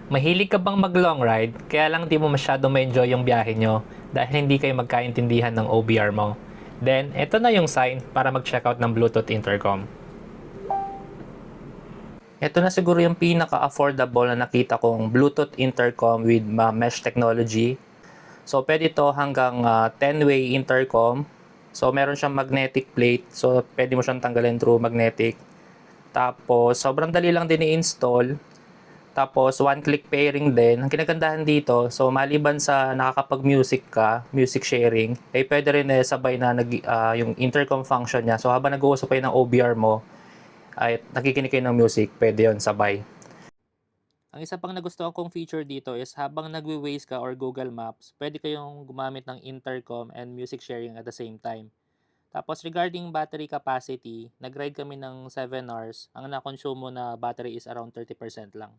Mahilig ka bang mag-long ride, kaya lang di mo masyado ma-enjoy yung biyahe nyo dahil hindi kayo magkaintindihan ng OBR mo? Then, ito na yung sign para mag-checkout ng Bluetooth intercom. Ito na siguro yung pinaka-affordable na nakita kong Bluetooth intercom with mesh technology. So, pwede ito hanggang 10-way intercom. So, meron siyang magnetic plate. So, pwede mo siyang tanggalin through magnetic. Tapos, sobrang dali lang din i-install. Tapos, one-click pairing din. Ang kinagandahan dito, so maliban sa nakakapag-music ka, music sharing, eh pwede rin sabay na yung intercom function niya. So, habang nag-uusap kayo ng OBR mo, ay nakikinig kayo ng music, pwede yon sabay. Ang isa pang nagustuhan kong feature dito is habang nagwe-Waze ka or Google Maps, pwede kayong gumamit ng intercom and music sharing at the same time. Tapos regarding battery capacity, nag-ride kami ng 7 hours. Ang na-consume mo na battery is around 30% lang.